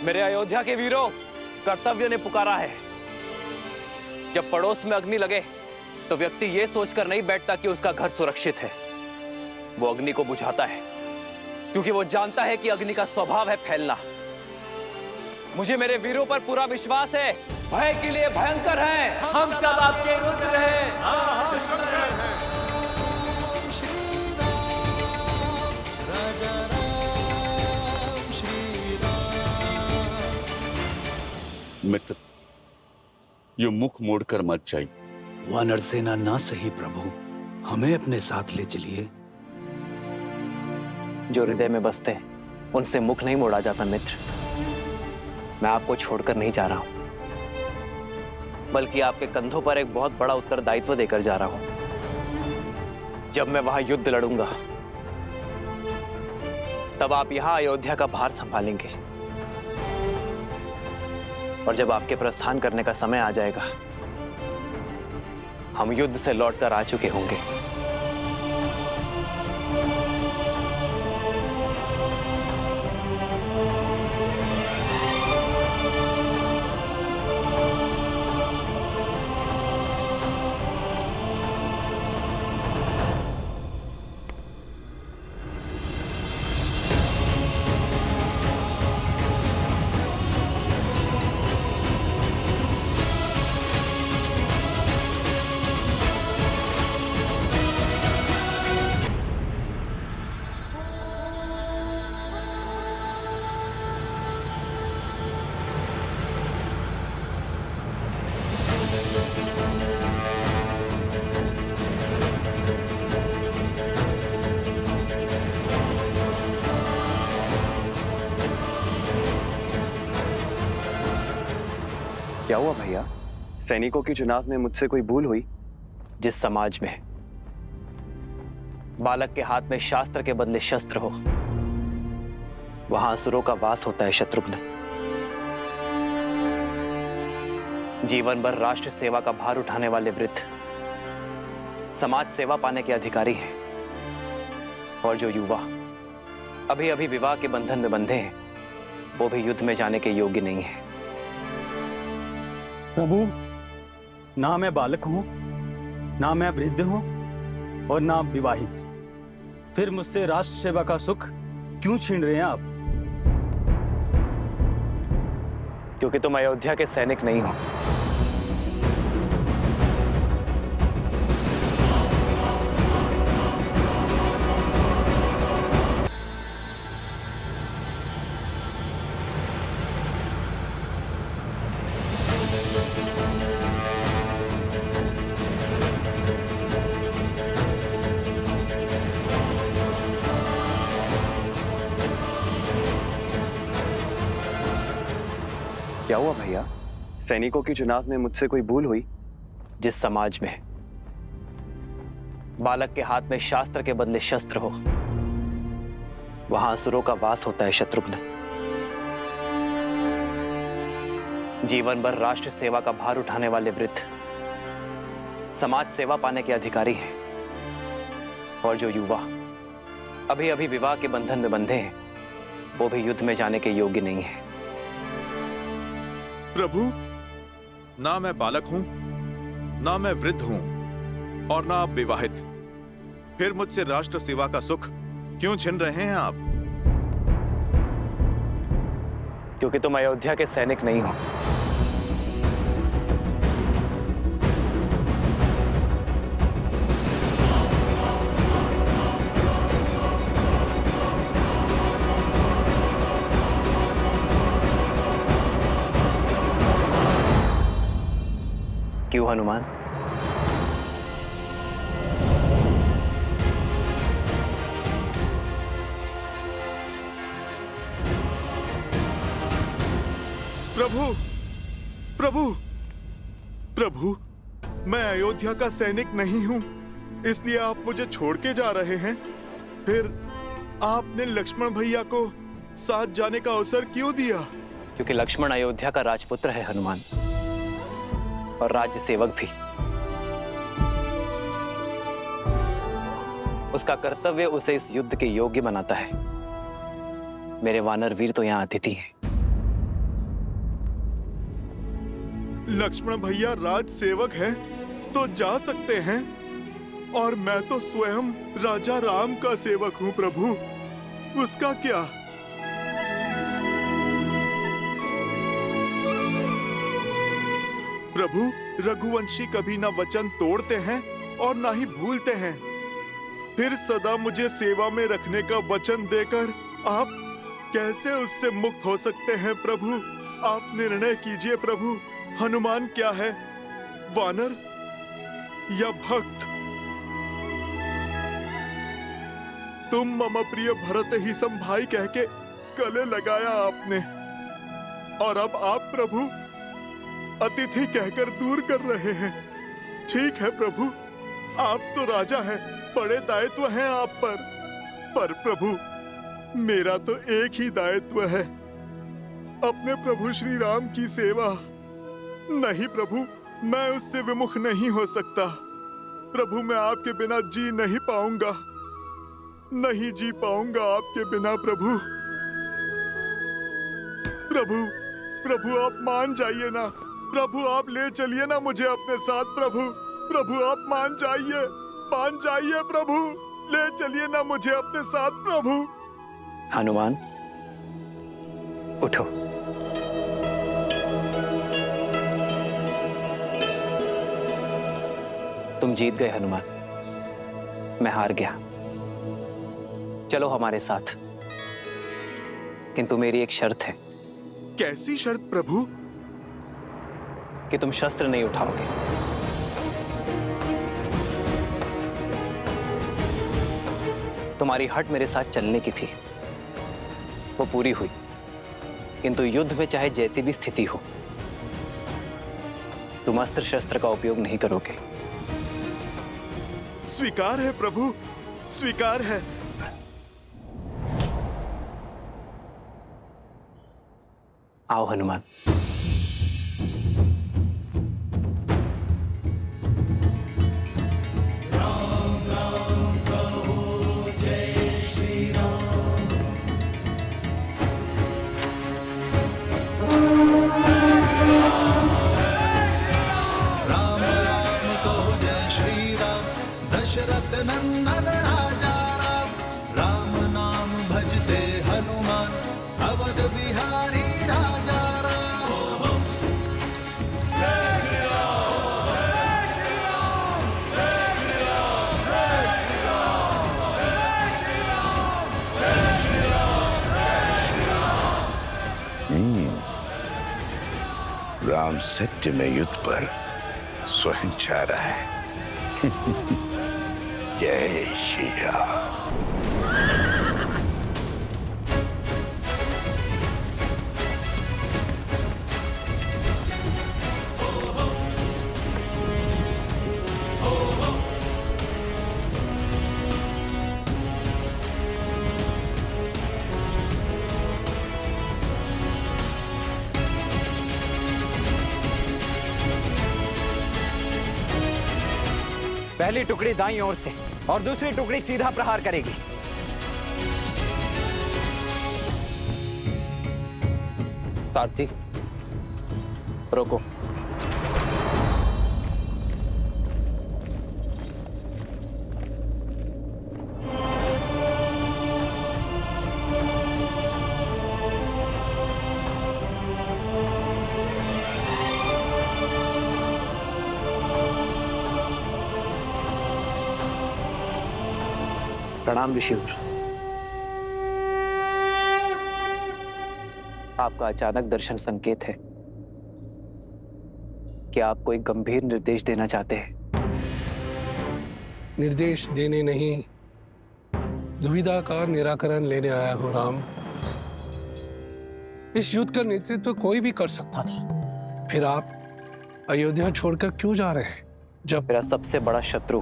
मेरे अयोध्या के वीरों, कर्तव्य ने पुकारा है। जब पड़ोस में अग्नि लगे तो व्यक्ति ये सोचकर नहीं बैठता कि उसका घर सुरक्षित है। वो अग्नि को बुझाता है क्योंकि वो जानता है कि अग्नि का स्वभाव है फैलना। मुझे मेरे वीरों पर पूरा विश्वास है। भय के लिए भयंकर है। हम सब आपके रुद्र हैं। मित्र, ये मुख मोड़कर मत जाइए। वानर सेना ना सही प्रभु, हमें अपने साथ ले चलिए। जो हृदय में बसते हैं उनसे मुख नहीं मोड़ा जाता मित्र। मैं आपको छोड़कर नहीं जा रहा हूं, बल्कि आपके कंधों पर एक बहुत बड़ा उत्तरदायित्व देकर जा रहा हूं। जब मैं वहां युद्ध लड़ूंगा तब आप यहां अयोध्या का भार संभालेंगे, और जब आपके प्रस्थान करने का समय आ जाएगा हम युद्ध से लौटकर आ चुके होंगे। क्या हुआ भैया? सैनिकों के चुनाव में मुझसे कोई भूल हुई? जिस समाज में बालक के हाथ में शास्त्र के बदले शस्त्र हो, वहां असुरों का वास होता है शत्रुघ्न। जीवन भर राष्ट्र सेवा का भार उठाने वाले वृद्ध समाज सेवा पाने के अधिकारी हैं, और जो युवा अभी अभी विवाह के बंधन में बंधे हैं वो भी युद्ध में जाने के योग्य नहीं है। प्रभु, ना मैं बालक हूं, ना मैं वृद्ध हूं, और ना विवाहित। फिर मुझसे राष्ट्र सेवा का सुख क्यों छीन रहे हैं आप? क्योंकि तुम अयोध्या के सैनिक नहीं हो। क्या हुआ भैया? सैनिकों के चुनाव में मुझसे कोई भूल हुई? जिस समाज में बालक के हाथ में शास्त्र के बदले शस्त्र हो, वहां असुरों का वास होता है शत्रुघ्न। जीवन भर राष्ट्र सेवा का भार उठाने वाले वृद्ध समाज सेवा पाने के अधिकारी हैं, और जो युवा अभी अभी विवाह के बंधन में बंधे हैं वो भी युद्ध में जाने के योग्य नहीं है। प्रभु, ना मैं बालक हूं, ना मैं वृद्ध हूं, और ना आप विवाहित। फिर मुझसे राष्ट्र सेवा का सुख क्यों छीन रहे हैं आप? क्योंकि तुम अयोध्या के सैनिक नहीं हो। क्यों हनुमान? प्रभु, प्रभु, प्रभु, मैं अयोध्या का सैनिक नहीं हूं, इसलिए आप मुझे छोड़ के जा रहे हैं। फिर आपने लक्ष्मण भैया को साथ जाने का अवसर क्यों दिया? क्योंकि लक्ष्मण अयोध्या का राजपुत्र है हनुमान, और राज्य सेवक भी। उसका कर्तव्य उसे इस युद्ध के योग्य बनाता है। मेरे वानर वीर तो यहाँ अतिथि हैं। लक्ष्मण भैया राज सेवक हैं तो जा सकते हैं, और मैं तो स्वयं राजा राम का सेवक हूँ प्रभु, उसका क्या? प्रभु, रघुवंशी कभी ना वचन तोड़ते हैं और ना ही भूलते हैं। फिर सदा मुझे सेवा में रखने का वचन देकर आप कैसे उससे मुक्त हो सकते हैं प्रभु? आप निर्णय कीजिए प्रभु, हनुमान क्या है, वानर या भक्त? तुम मम प्रिय भरत ही सम भाई कह के गले लगाया आपने, और अब आप प्रभु अतिथि कहकर दूर कर रहे हैं। ठीक है प्रभु, आप तो राजा हैं, बड़े दायित्व हैं आप पर प्रभु मेरा तो एक ही दायित्व है, अपने प्रभु श्री राम की सेवा। नहीं प्रभु, मैं उससे विमुख नहीं हो सकता। प्रभु, मैं आपके बिना जी नहीं पाऊंगा, नहीं जी पाऊंगा आपके बिना प्रभु। प्रभु, प्रभु आप मान जाइए ना प्रभु, आप ले चलिए ना मुझे अपने साथ प्रभु। प्रभु आप मान जाइए प्रभु, ले चलिए ना मुझे अपने साथ प्रभु। हनुमान, उठो। तुम जीत गए हनुमान, मैं हार गया। चलो हमारे साथ, किंतु मेरी एक शर्त है। कैसी शर्त प्रभु? कि तुम शस्त्र नहीं उठाओगे। तुम्हारी हट मेरे साथ चलने की थी, वो पूरी हुई, किंतु युद्ध में चाहे जैसी भी स्थिति हो, तुम अस्त्र शस्त्र का उपयोग नहीं करोगे। स्वीकार है प्रभु, स्वीकार है। आओ हनुमान। दशरथ नंदन राजा राम, राम नाम भजते हनुमान, अवध बिहारी राजा राम। जय श्री राम, जय श्री राम, जय श्री राम, जय श्री राम, जय श्री राम, जय श्री राम, जय श्री राम। राम सत्य में युद्ध पर स्वयं छा रहा है। जय श्री राम। पहली टुकड़ी दाईं ओर से और दूसरी टुकड़ी सीधा प्रहार करेगी। सारथी, रोको। प्रणाम ऋषिवर। आपका अचानक दर्शन संकेत है कि आप कोई गंभीर निर्देश देना चाहते हैं। निर्देश देने नहीं, दुविधा का निराकरण लेने आया हूं राम। इस युद्ध का नेतृत्व कोई भी कर सकता था, फिर आप अयोध्या छोड़कर क्यों जा रहे हैं? जब मेरा सबसे बड़ा शत्रु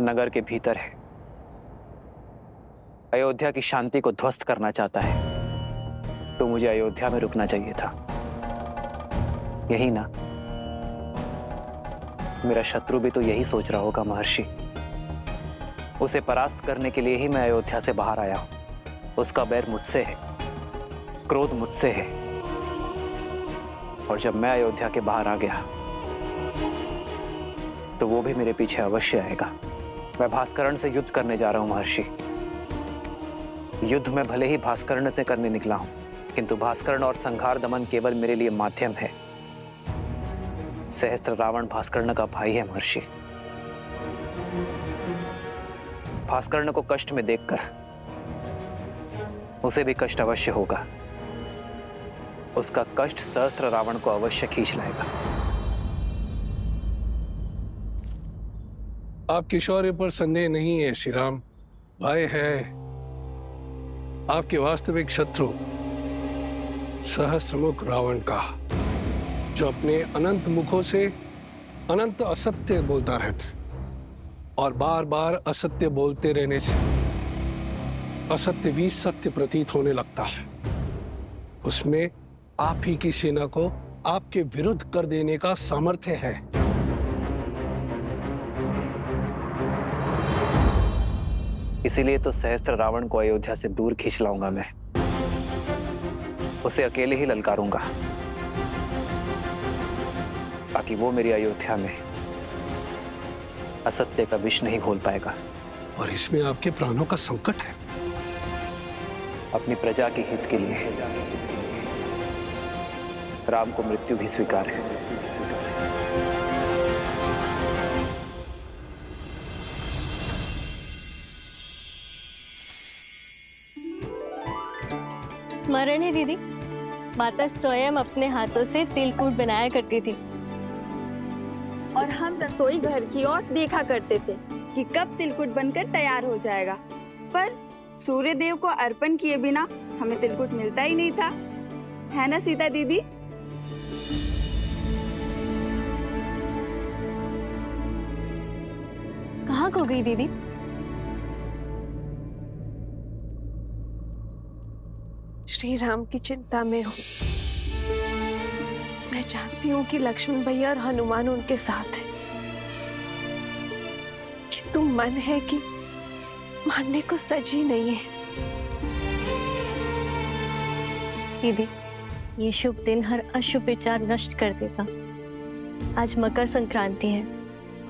नगर के भीतर है, अयोध्या की शांति को ध्वस्त करना चाहता है, तो मुझे अयोध्या में रुकना चाहिए था। यही ना? मेरा शत्रु भी तो यही सोच रहा होगा महर्षि। उसे परास्त करने के लिए ही मैं अयोध्या से बाहर आया हूं। उसका बैर मुझसे है, क्रोध मुझसे है। और जब मैं अयोध्या के बाहर आ गया तो वो भी मेरे पीछे अवश्य आएगा। मैं भास्करण से युद्ध करने जा रहा हूं महर्षि। युद्ध में भले ही भास्करण से करने निकला हूं, किंतु भास्करण और संहार दमन केवल मेरे लिए माध्यम है। सहस्त्र रावण भास्कर्ण का भाई है महर्षि। भास्कर्ण को कष्ट में देखकर उसे भी कष्ट अवश्य होगा। उसका कष्ट सहस्त्र रावण को अवश्य खींच लाएगा। आपके शौर्य पर संदेह नहीं है श्री राम। भय है आपके वास्तविक शत्रु सहस्त्रमुख रावण का, जो अपने अनंत मुखों से अनंत असत्य बोलता रहता है और बार बार असत्य बोलते रहने से असत्य भी सत्य प्रतीत होने लगता है। उसमें आप ही की सेना को आपके विरुद्ध कर देने का सामर्थ्य है। इसीलिए तो सहस्त्र रावण को अयोध्या से दूर खींच लाऊंगा मैं। उसे अकेले ही ललकारूंगा ताकि वो मेरी अयोध्या में असत्य का विष नहीं घोल पाएगा। और इसमें आपके प्राणों का संकट है। अपनी प्रजा के हित के लिए राम को मृत्यु भी स्वीकार है। स्मरण है दीदी, माता स्वयं अपने हाथों से तिलकूट बनाया करती थी और हम रसोई घर की ओर देखा करते थे कि कब तिलकुट बनकर तैयार हो जाएगा। पर सूर्य देव को अर्पण किए बिना हमें तिलकुट मिलता ही नहीं था, है ना सीता दीदी? कहाँ खो गई दीदी? श्री राम की चिंता में हूँ। मैं जानती हूँ कि लक्ष्मण भैया और हनुमान उनके साथ हैं, किंतु मन है कि मानने को सजी नहीं है। दीदी, ये शुभ दिन हर अशुभ विचार नष्ट कर देगा। आज मकर संक्रांति है।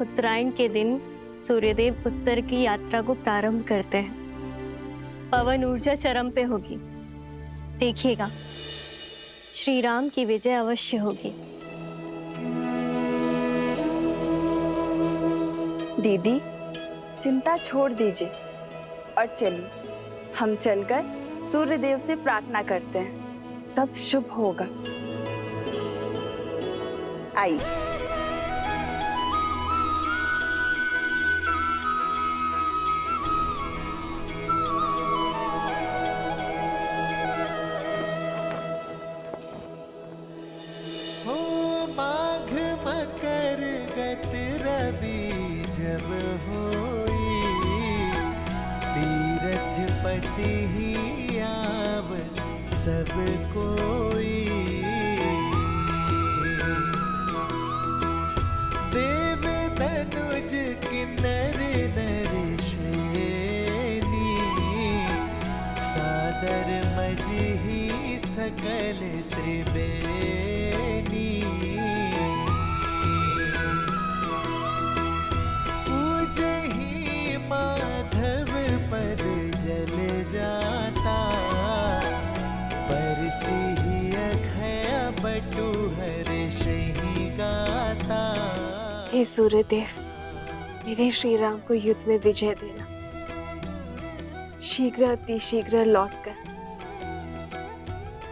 उत्तरायण के दिन सूर्यदेव उत्तर की यात्रा को प्रारंभ करते हैं। पवन ऊर्जा चरम पे होगी। देखिएगा, श्री राम की विजय अवश्य होगी। दीदी, चिंता छोड़ दीजिए और चलिए हम चलकर सूर्य देव से प्रार्थना करते हैं। सब शुभ होगा। आइए। माघ मकर गत रवि जब होई, तीरथ पति ही आव सब कोई। देव धनुज किन्नर नर श्रेणी, सादर मजही सकल त्रिवेणी। पूजहि माधव पद जल जाता, परसिहि अखय बटु हर्षहि गाता। हे सूर्यदेव, मेरे श्री राम को युद्ध में विजय देना। शीघ्र अति शीघ्र लौटकर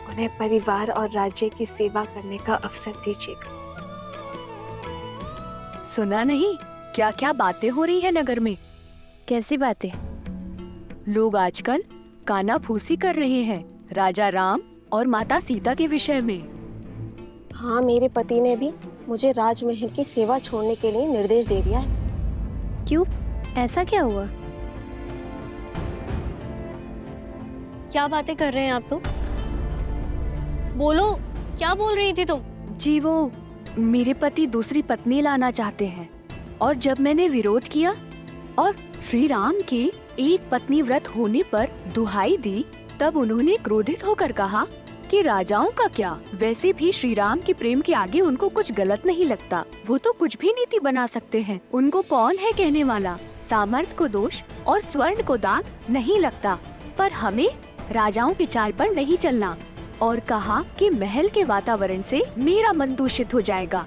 उन्हें परिवार और राज्य की सेवा करने का अवसर दीजिएगा। सुना नहीं क्या क्या बातें हो रही है नगर में? कैसी बातें? लोग आजकल कानाफूसी कर रहे हैं राजा राम और माता सीता के विषय में। हाँ, मेरे पति ने भी मुझे राजमहल की सेवा छोड़ने के लिए निर्देश दे दिया है। क्यों, ऐसा क्या हुआ? क्या बातें कर रहे हैं आप लोग? बोलो, क्या बोल रही थी तुम? जी, वो मेरे पति दूसरी पत्नी लाना चाहते हैं और जब मैंने विरोध किया और श्री राम के एक पत्नी व्रत होने पर दुहाई दी, तब उन्होंने क्रोधित होकर कहा कि राजाओं का क्या, वैसे भी श्री राम के प्रेम के आगे उनको कुछ गलत नहीं लगता। वो तो कुछ भी नीति बना सकते हैं। उनको कौन है कहने वाला। सामर्थ्य को दोष और स्वर्ण को दाग नहीं लगता। पर हमें राजाओं की चाल पर नहीं चलना। और कहा कि महल के वातावरण से मेरा मन दूषित हो जाएगा।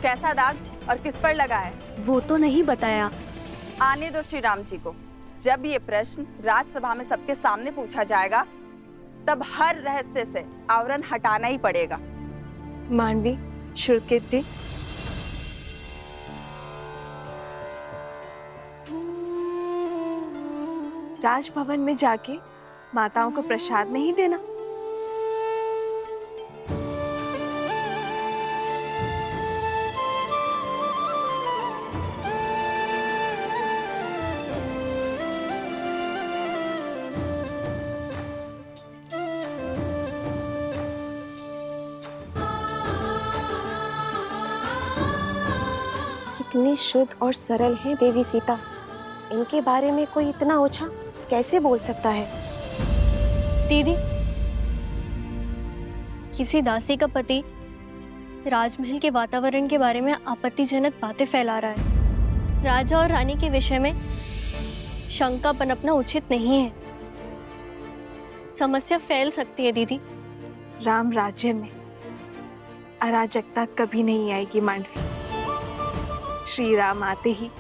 कैसा दाग और किस पर लगा है? वो तो नहीं बताया। आने दो श्री राम जी को। जब ये प्रश्न राजसभा में सबके सामने पूछा जाएगा तब हर रहस्य से आवरण हटाना ही पड़ेगा। मांडवी, श्रुतकीर्ति, राजभवन में जाके माताओं को प्रसाद नहीं देना। कितनी शुद्ध और सरल है देवी सीता। इनके बारे में कोई इतना ओछा कैसे बोल सकता है? दीदी, किसी दासी का पति राजमहल के वातावरण के बारे में आपत्तिजनक बातें फैला रहा है। राजा और रानी के विषय में शंका पनपना उचित नहीं है। समस्या फैल सकती है दीदी। राम राज्य में अराजकता कभी नहीं आएगी मांडवी। श्री राम आते ही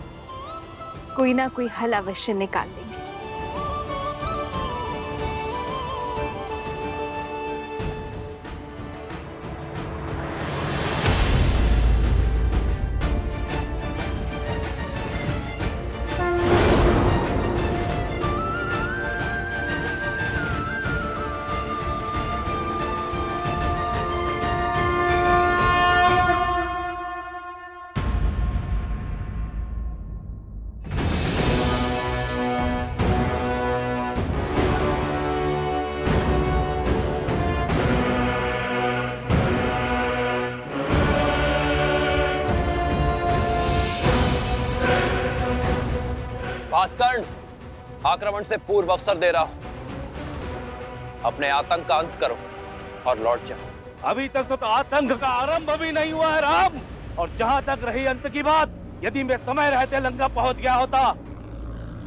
कोई ना कोई हल अवश्य निकाल देंगे। भास्करण, आक्रमण से पूर्व अवसर दे रहा हूं। अपने आतंक का अंत करो और लौट जाओ। अभी तक तो आतंक का आरंभ भी नहीं हुआ है राम। और जहां तक रही अंत की बात, यदि मैं समय रहते लंका पहुंच गया होता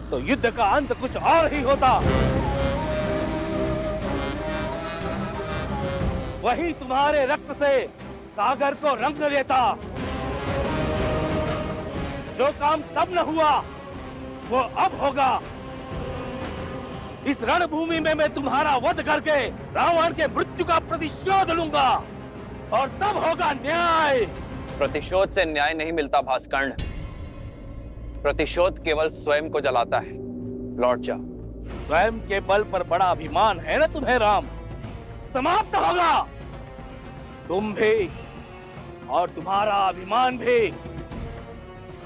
तो युद्ध का अंत कुछ और ही होता। वही तुम्हारे रक्त से सागर को रंग देता। जो काम तब न हुआ वो अब होगा। इस रणभूमि में मैं तुम्हारा वध करके रावण के मृत्यु का प्रतिशोध लूंगा और तब होगा न्याय। प्रतिशोध से न्याय नहीं मिलता भास्कर्ण। प्रतिशोध केवल स्वयं को जलाता है। लौट जाओ। स्वयं के बल पर बड़ा अभिमान है ना तुम्हें राम। समाप्त होगा तुम भी और तुम्हारा अभिमान भी।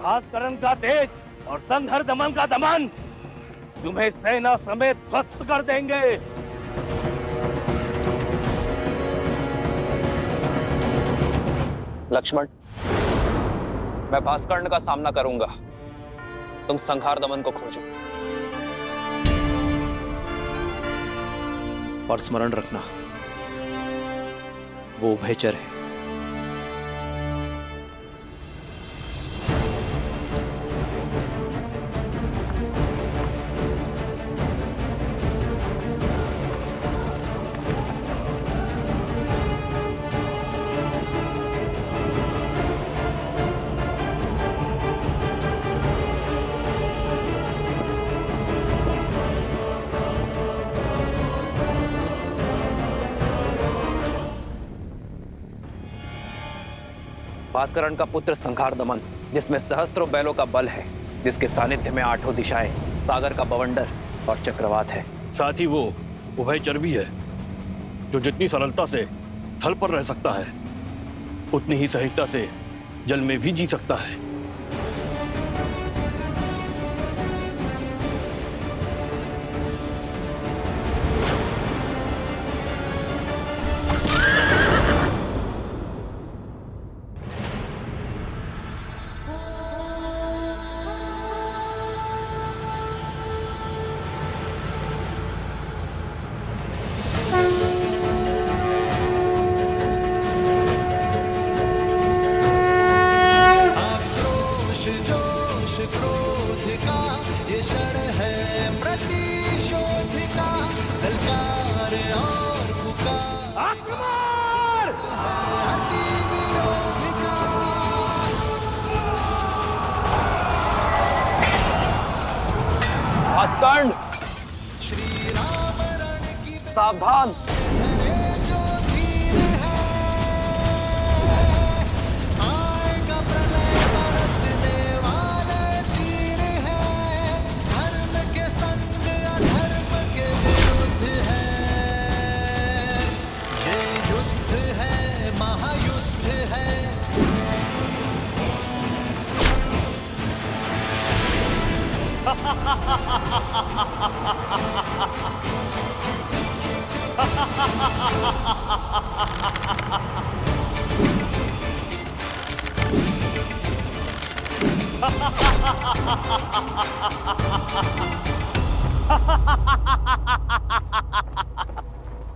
भास्करण का तेज और संघर दमन का दमन तुम्हें सेना समेत ध्वस्त कर देंगे। लक्ष्मण, मैं भास्कर्ण का सामना करूंगा। तुम संहार दमन को खोजो और स्मरण रखना, वो उभयचर है। भास्करण का पुत्र संहार दमन, जिसमें सहस्त्रों बैलों का बल है, जिसके सानिध्य में आठों दिशाएं, सागर का बवंडर और चक्रवात है। साथ ही वो उभयचर भी है, जो जितनी सरलता से थल पर रह सकता है उतनी ही सहजता से जल में भी जी सकता है। कर्ण, सावधान।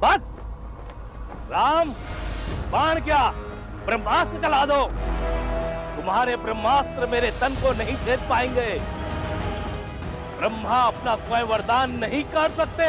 बस राम, बाण क्या, ब्रह्मास्त्र चला दो। तुम्हारे ब्रह्मास्त्र मेरे तन को नहीं छेद पाएंगे। ब्रह्मा अपना स्वयं वरदान नहीं कर सकते।